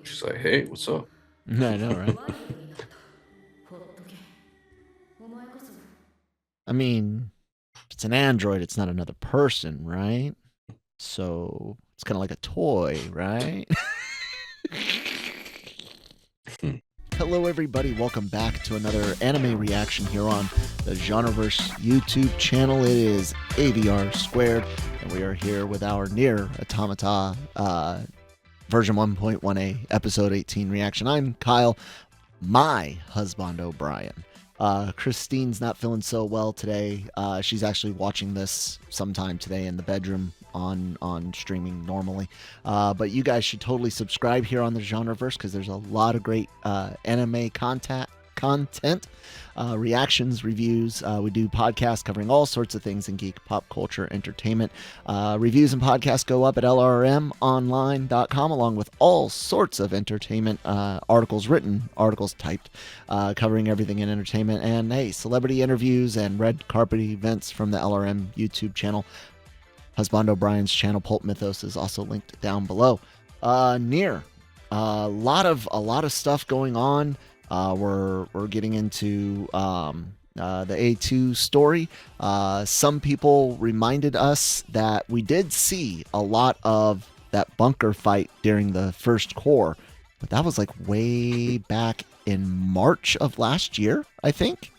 She's like, hey, what's up? I know, right? I mean, it's an android, it's not another person, right? So it's kind of like a toy, right? Hello, everybody. Welcome back to another anime reaction here on the Genreverse YouTube channel. It is AVR2, and we are here with our NieR Automata version 1.1a episode 18 reaction. I'm Kyle, my husband O'Brien. Christine's not feeling so well today. She's actually watching this sometime today in the bedroom on streaming normally. But you guys should totally subscribe here on the Genreverse because there's a lot of great anime content, reactions, reviews. We do podcasts covering all sorts of things in geek, pop culture, entertainment. Reviews and podcasts go up at lrmonline.com along with all sorts of entertainment articles written, articles typed, covering everything in entertainment. And hey, celebrity interviews and red carpet events from the LRM YouTube channel. Husband O'Brien's channel, Pulp Mythos, is also linked down below. NieR, a lot of stuff going on. We're getting into the A2's story. Some people reminded us that we did see a lot of that bunker fight during the first core, but that was like way back in March of last year, I think.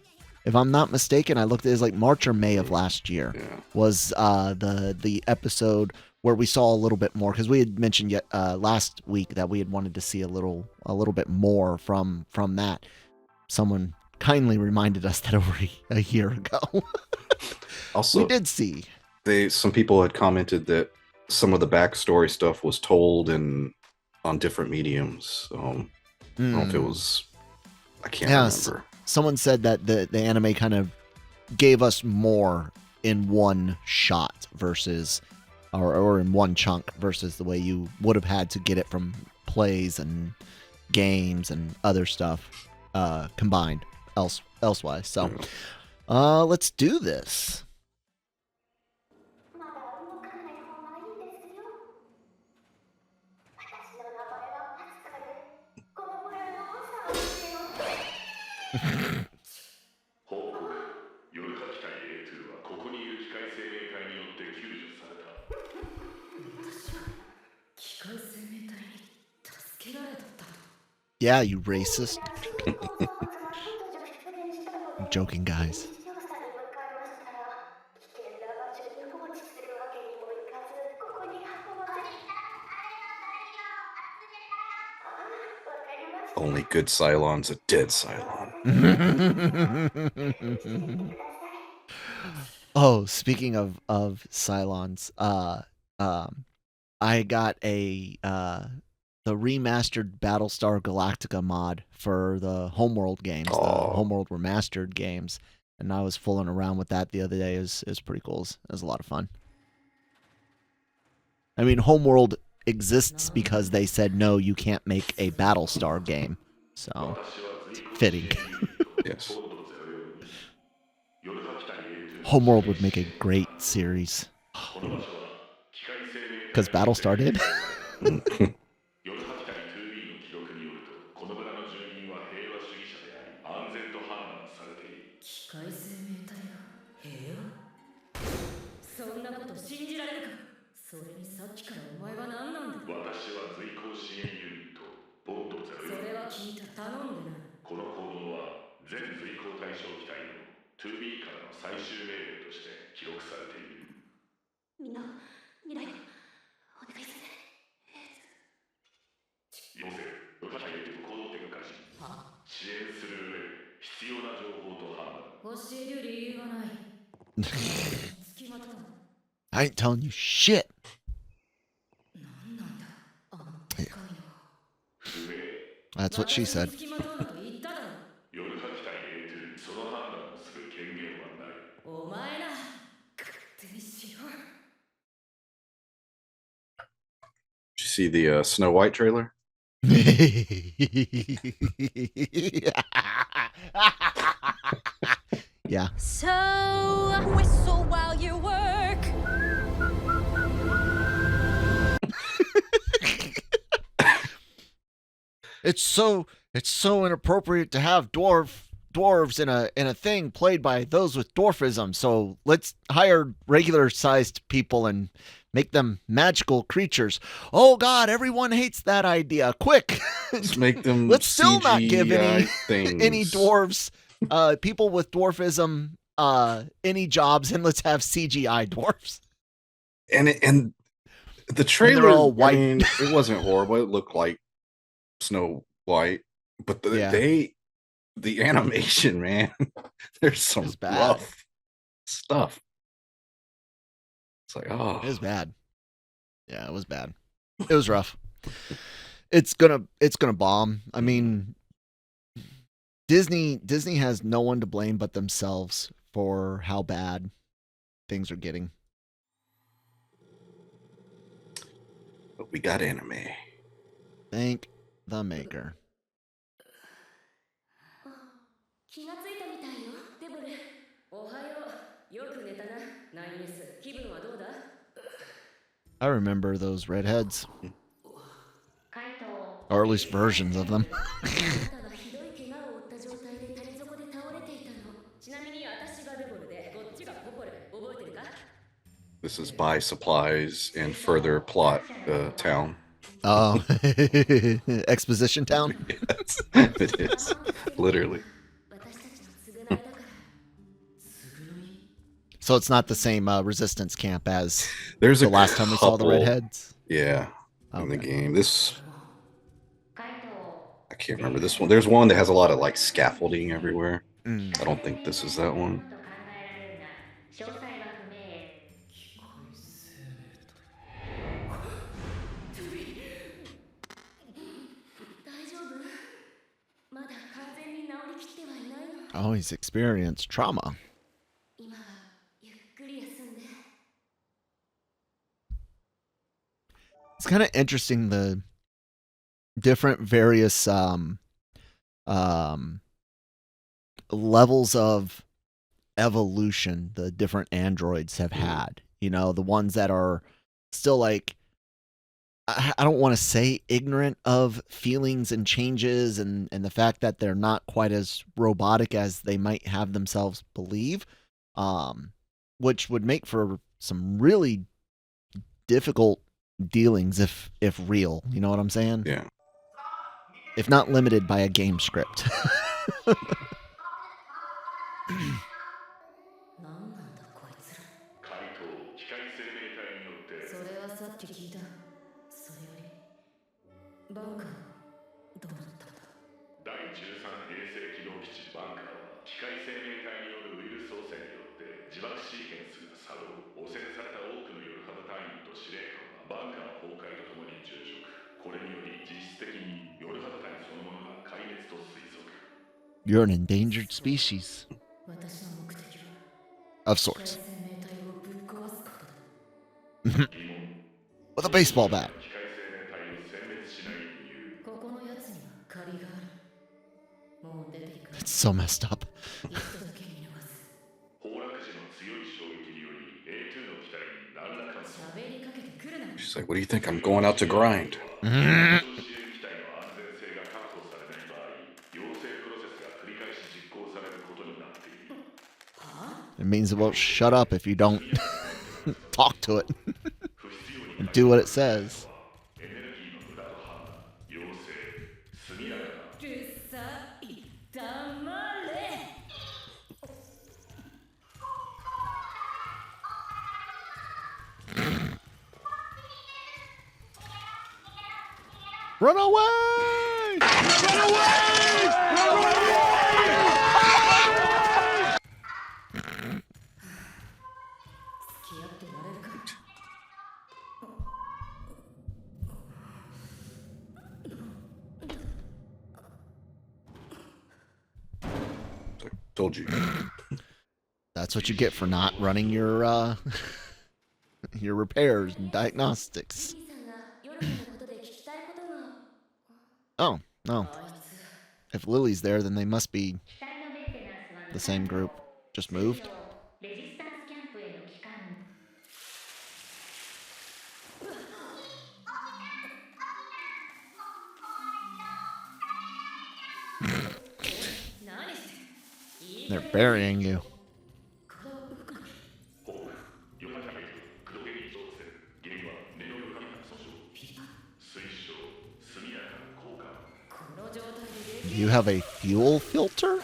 If I'm not mistaken, I looked at it as like March or May of last year was the episode where we saw a little bit more, because we had mentioned last week that we had wanted to see a little bit more from that. Someone kindly reminded us that over a year ago. Also, we did see. Some people had commented that some of the backstory stuff was told on different mediums. I don't know if it was. I can't remember. Someone said that the anime kind of gave us more in one shot versus, or in one chunk versus the way you would have had to get it from plays and games and other stuff combined elsewise. So let's do this. Yeah, you racist. I'm joking, guys. Only good Cylon's a dead Cylon. Oh, speaking of Cylons, I got the remastered Battlestar Galactica mod for the Homeworld games, the Homeworld Remastered games, and I was fooling around with that the other day. It was pretty cool. It was a lot of fun. I mean, Homeworld exists because they said, no, you can't make a Battlestar game. So, fitting. Yes. Homeworld would make a great series. Because Battlestar did. I ain't telling you shit. Yeah. That's what she said. Did you see the Snow White trailer? Yeah. So whistle while you work. It's so inappropriate to have dwarves in a thing played by those with dwarfism. So let's hire regular sized people and make them magical creatures. Oh God, everyone hates that idea. Quick, Let's make them let's still not give any CGI things. any dwarves, people with dwarfism, any jobs, and let's have CGI dwarves. And the And trailer, they're all I white. mean, it wasn't horrible. It looked like Snow White, but the animation, man, there's some rough stuff. It's like, oh, it was bad. Yeah, it was bad. It was rough. It's gonna bomb. I mean, Disney has no one to blame but themselves for how bad things are getting. But we got anime. Thank the maker. I remember those redheads. Or at least versions of them. This is buy supplies and further plot town. Oh, Exposition Town? Yes, it is. Literally. So it's not the same resistance camp as there's the last time we saw the redheads? Yeah, in the game. This, I can't remember this one. There's one that has a lot of like scaffolding everywhere. I don't think this is that one. Oh, he's experienced trauma. It's kind of interesting, the different various levels of evolution the different androids have had. You know, the ones that are still like, I don't want to say ignorant of feelings and changes and the fact that they're not quite as robotic as they might have themselves believe, which would make for some really difficult dealings if real. You know what I'm saying? Yeah. If not limited by a game script. You're an endangered species. Of sorts. With a baseball bat. It's so messed up. She's like, what do you think? I'm going out to grind. It means it won't shut up if you don't talk to it and do what it says. Run away! Run away! Run away! Told you. That's what you get for not running your your repairs and diagnostics. Oh, no. If Lily's there, then they must be the same group. Just moved. They're burying you. You have a fuel filter?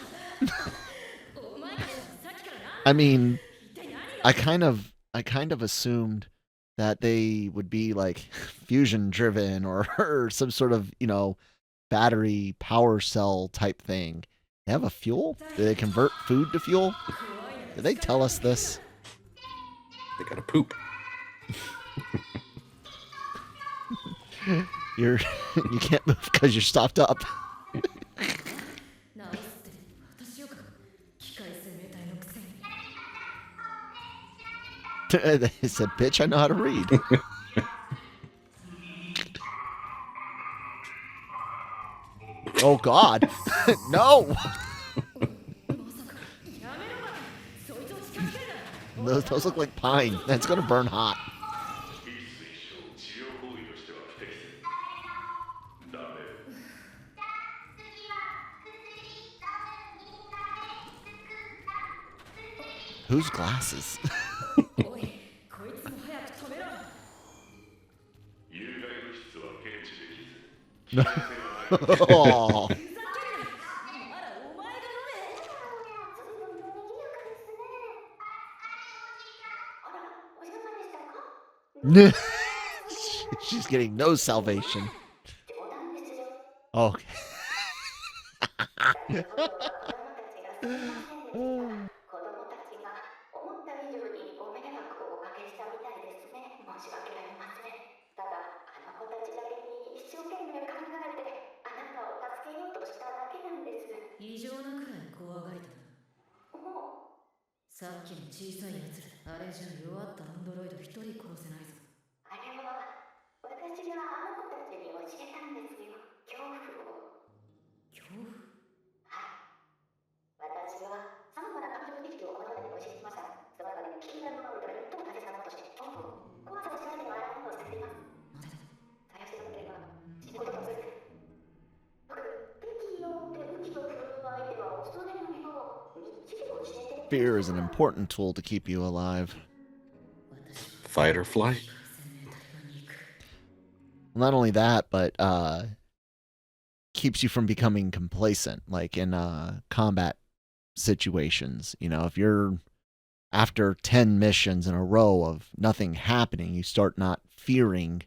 I mean, I kind of assumed that they would be like fusion driven or some sort of, battery power cell type thing. They have a fuel? Do they convert food to fuel? Did they tell us this? They gotta poop. You can't move because you're stopped up. They said, bitch, I know how to read. Oh, God. No. Those look like pine. That's going to burn hot. Whose glasses? Oh. She's getting no salvation. Okay. Fear is an important tool to keep you alive. Fight or flight. Not only that, but keeps you from becoming complacent, like in combat situations. If you're after 10 missions in a row of nothing happening, you start not fearing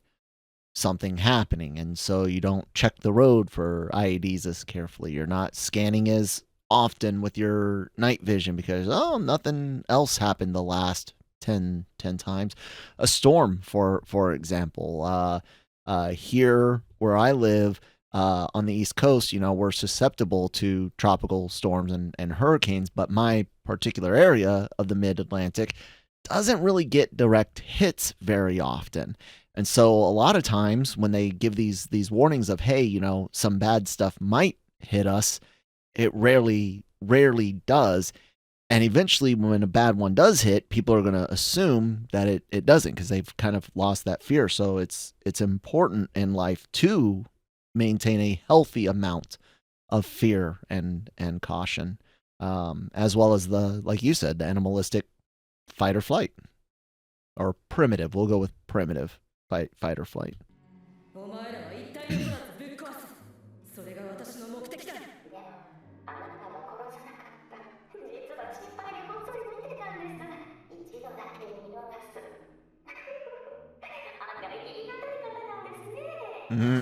something happening. And so you don't check the road for IEDs as carefully. You're not scanning as often with your night vision because, nothing else happened the last 10 times. A storm, for example. Here where I live, on the East Coast, we're susceptible to tropical storms and hurricanes, but my particular area of the mid-Atlantic doesn't really get direct hits very often. And so a lot of times when they give these warnings of, hey, some bad stuff might hit us, it rarely does. And eventually when a bad one does hit, people are going to assume that it doesn't because they've kind of lost that fear. So it's important in life to maintain a healthy amount of fear and caution, as well as like you said, the animalistic fight or flight, or primitive. We'll go with primitive fight or flight. Mm-hmm.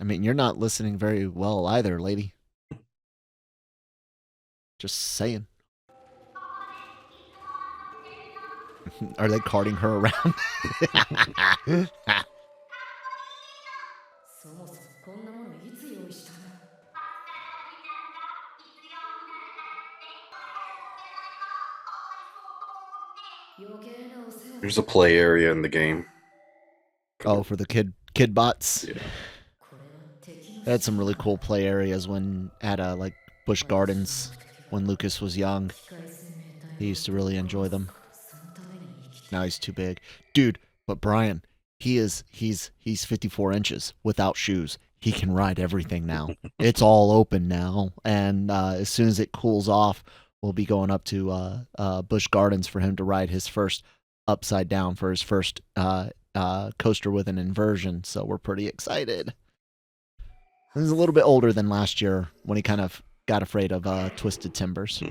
I mean, you're not listening very well either, lady. Just saying. Are they carting her around? There's a play area in the game. Oh, for the kid bots. Yeah. They had some really cool play areas when at like Busch Gardens when Lucas was young. He used to really enjoy them. Now he's too big, dude. But Brian, he's 54 inches without shoes. He can ride everything now. It's all open now, and as soon as it cools off, we'll be going up to Busch Gardens for him to ride his first upside down for his first coaster with an inversion. So we're pretty excited. He's a little bit older than last year when he kind of got afraid of twisted timbers.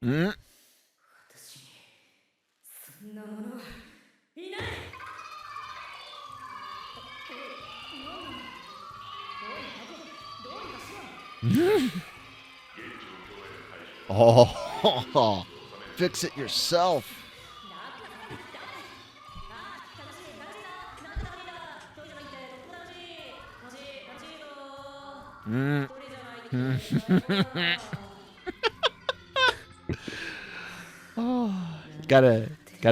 Mm. Oh, fix it yourself. Mm. Oh, gotta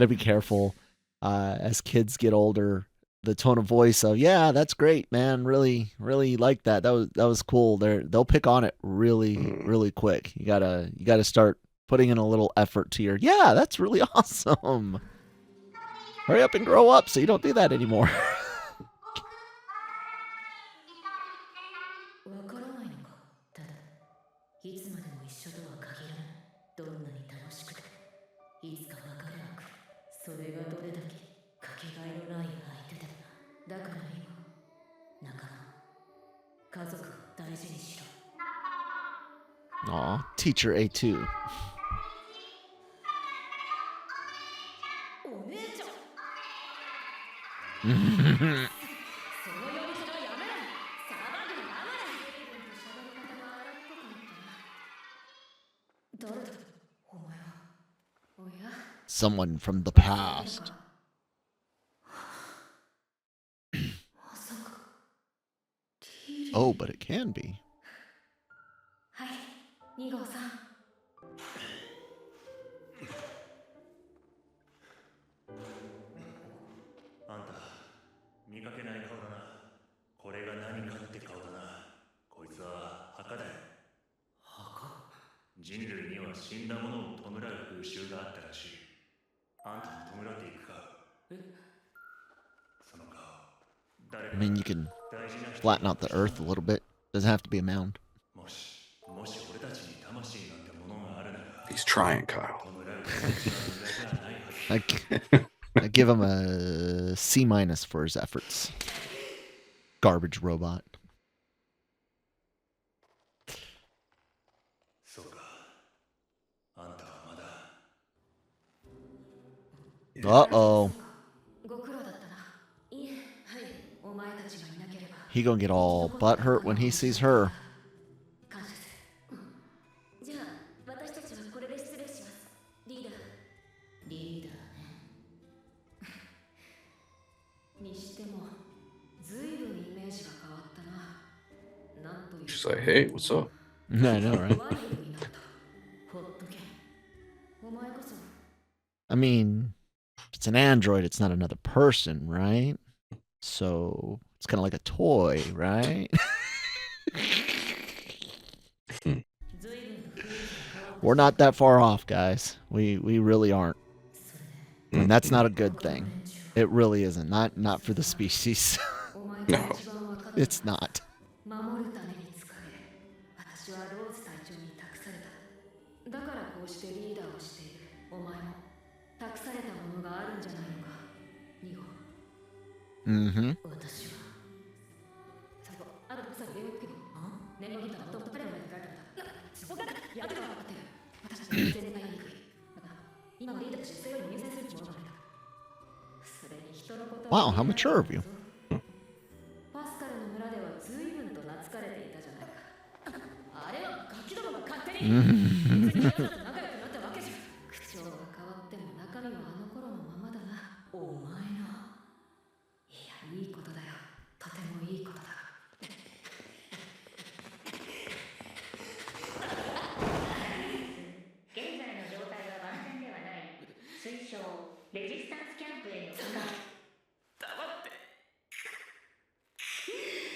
be careful as kids get older. The tone of voice of that's great, man. Really like that. That was cool. They'll pick on it really quick. You gotta start putting in a little effort to your that's really awesome. Hurry up and grow up so you don't do that anymore. Aw, teacher A2. Someone from the past. Oh, but it can be. I mean, you can flatten out the earth a little bit. Doesn't have to be a mound. He's trying, Kyle. I give him a C- for his efforts. Garbage robot. Uh-oh. He gonna get all butthurt when he sees her. She's like, hey, what's up? I know, right? I mean, if it's an android, it's not another person, right? So it's kind of like a toy, right? We're not that far off, guys. We really aren't. And that's not a good thing. It really isn't. Not for the species. No. It's not. Mm-hmm. Wow, how mature of you.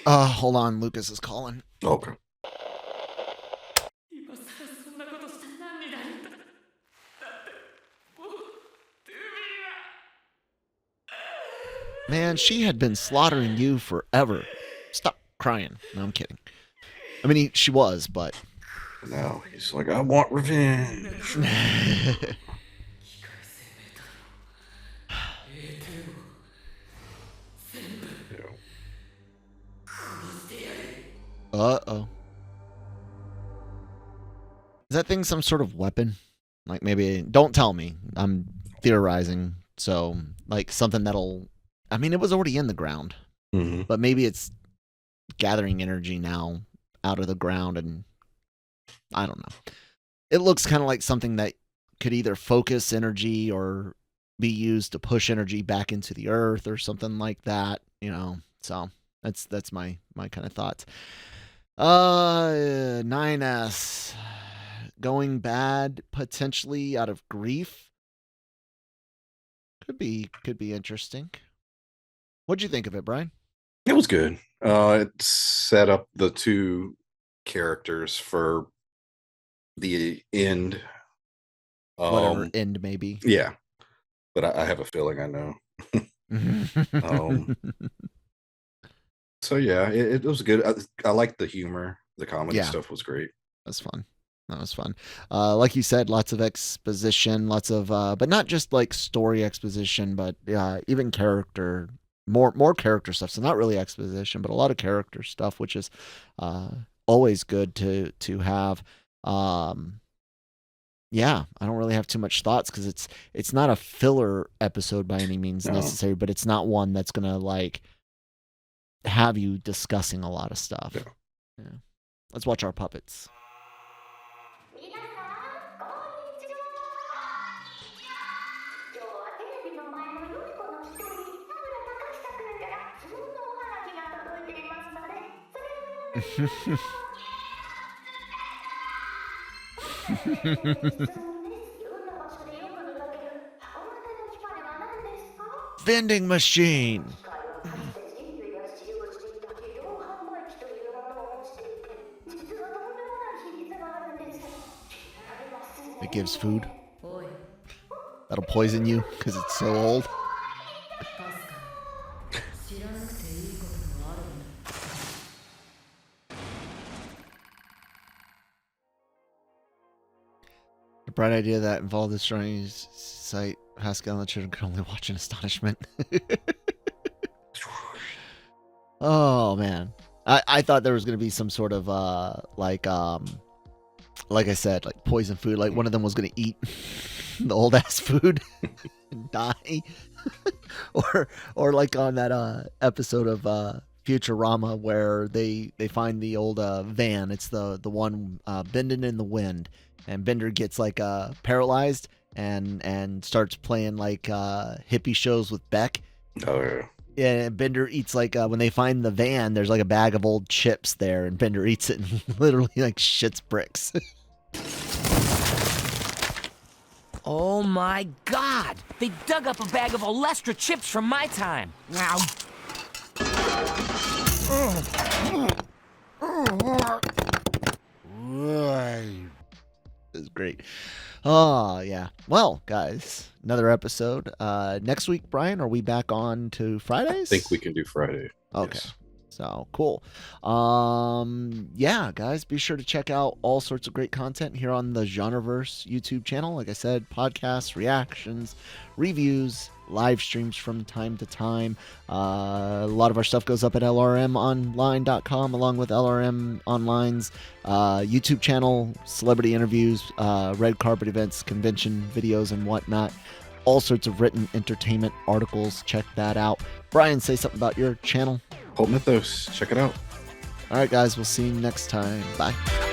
Hold on. Lucas is calling. Okay. Man, she had been slaughtering you forever. Stop crying. No, I'm kidding. I mean, she was, but... Now he's like, I want revenge. Uh-oh. Is that thing some sort of weapon? Like maybe... Don't tell me. I'm theorizing. So, like something that'll... I mean, it was already in the ground. Mm-hmm. But maybe it's gathering energy now out of the ground, and I don't know. It looks kind of like something that could either focus energy or be used to push energy back into the earth or something like that, you know. So that's my kind of thoughts. 9S going bad potentially out of grief. Could be interesting. What'd you think of it, Brian? It was good. It set up the two characters for the end. Whatever end may be. Yeah. But I have a feeling I know. So yeah, it was good. I liked the humor. The comedy stuff was great. That's fun. That was fun. Like you said, lots of exposition, lots of, but not just like story exposition, but even character, more character stuff. So not really exposition, but a lot of character stuff, which is always good to have. Yeah, I don't really have too much thoughts because it's not a filler episode by any means necessary, but it's not one that's gonna like have you discussing a lot of stuff. Yeah. Let's watch our puppets. Vending machine. It gives food. That'll poison you because it's so old. The bright idea that involved destroying his site, Pascal and the children could only watch in astonishment. Oh man, I thought there was gonna be some sort of like I said, like poison food. Like one of them was gonna eat the old ass food and die, or like on that episode of Futurama where they find the old van. It's the one bending in the wind, and Bender gets like paralyzed and starts playing like hippie shows with Beck. Oh yeah. Yeah, Bender eats like when they find the van, there's like a bag of old chips there, and Bender eats it and literally like shits bricks. Oh my God! They dug up a bag of Olestra chips from my time. Wow. It was great. Oh, yeah. Well, guys, another episode. Next week, Brian, are we back on to Fridays? I think we can do Friday. Okay. Yes. So cool. Yeah, guys, be sure to check out all sorts of great content here on the Genreverse YouTube channel. Like I said, podcasts, reactions, reviews, live streams from time to time. A lot of our stuff goes up at lrmonline.com along with LRM Online's YouTube channel, celebrity interviews, red carpet events, convention videos, and whatnot. All sorts of written entertainment articles. Check that out. Brian, say something about your channel. Cult Mythos. Check it out. All right, guys. We'll see you next time. Bye.